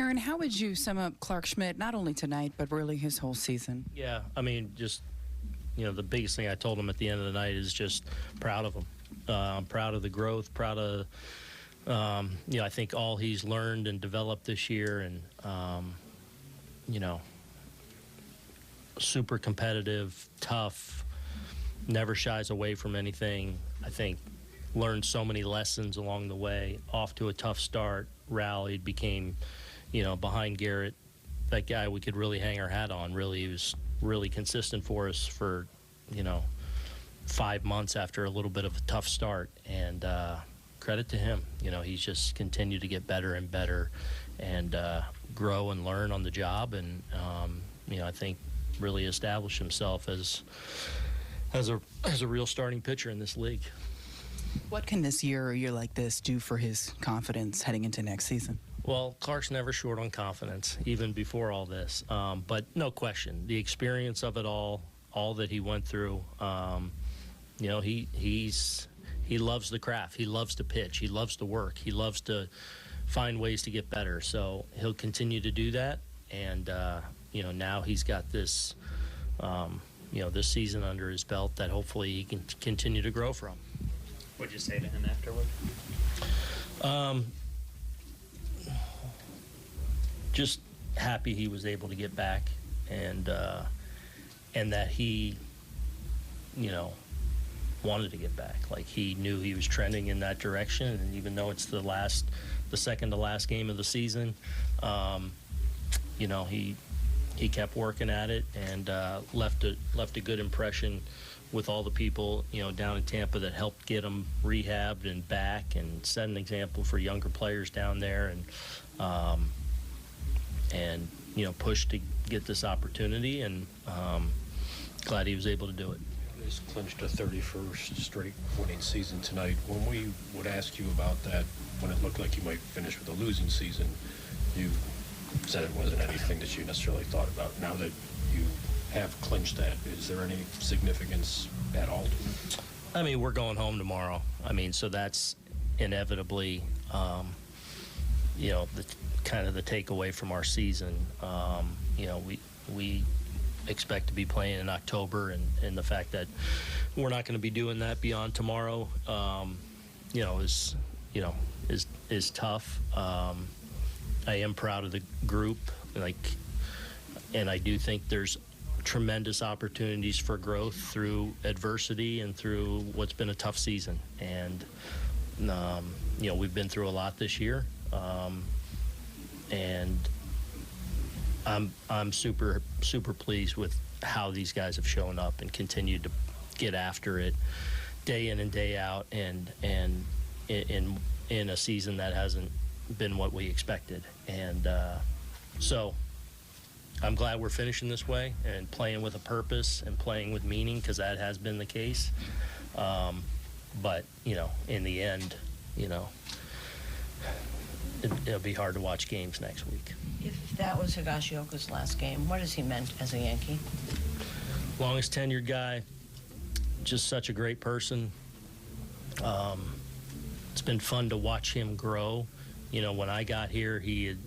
Aaron, how would you sum up Clark Schmidt, not only tonight, but really his whole season? Yeah, I mean, just, the biggest thing I told him at the end of the night is just proud of him. I'm proud of the growth, proud of, I think all he's learned and developed this year, and, super competitive, tough, never shies away from anything. I think learned so many lessons along the way, off to a tough start, rallied, became, behind Garrett, that guy we could really hang our hat on. Really, he was really consistent for us for, 5 months after a little bit of a tough start. And credit to him. He's just continued to get better and better and grow and learn on the job. And, I think really establish himself as a real starting pitcher in this league. What can this year or a year like this do for his confidence heading into next season? Well, Clark's never short on confidence, even before all this. But no question, the experience of it all that he went through, he loves the craft. He loves to pitch. He loves to work. He loves to find ways to get better. So he'll continue to do that. And, now he's got this, this season under his belt that hopefully he can continue to grow from. What'd you say to him afterward? Just happy he was able to get back, and that he, wanted to get back. Like, he knew he was trending in that direction, and even though it's the second to last game of the season, he kept working at it and left a good impression with all the people, down in Tampa that helped get him rehabbed and back, and set an example for younger players down there, and pushed to get this opportunity, and glad he was able to do it. He's clinched a 31st straight winning season tonight. When we would ask you about that, when it looked like you might finish with a losing season, you said it wasn't anything that you necessarily thought about. Now that you have clinched that, is there any significance at all to it? I mean, we're going home tomorrow. So that's inevitably, the kind of the takeaway from our season. We expect to be playing in October, and the fact that we're not going to be doing that beyond tomorrow, is tough. I am proud of the group, and I do think there's tremendous opportunities for growth through adversity and through what's been a tough season. And we've been through a lot this year, and I'm super pleased with how these guys have shown up and continued to get after it day in and day out, and in a season that hasn't been what we expected. And so I'm glad we're finishing this way and playing with a purpose and playing with meaning, because that has been the case. But in the end, it'll be hard to watch games next week. If that was Higashioka's last game, what has he meant as a Yankee? Longest tenured guy, just such a great person. It's been fun to watch him grow. When I got here, he had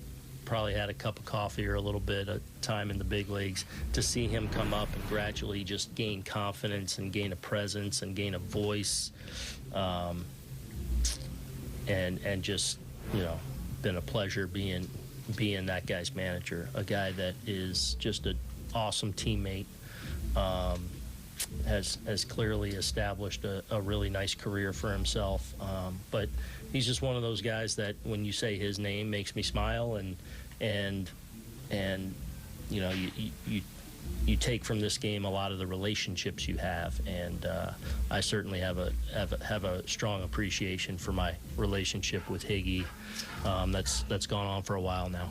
probably had a cup of coffee or a little bit of time in the big leagues. To see him come up and gradually just gain confidence and gain a presence and gain a voice, and just, been a pleasure being that guy's manager, a guy that is just an awesome teammate, has clearly established a really nice career for himself, but he's just one of those guys that when you say his name makes me smile, and you take from this game a lot of the relationships you have, and I certainly have a strong appreciation for my relationship with Higgy. That's gone on for a while now.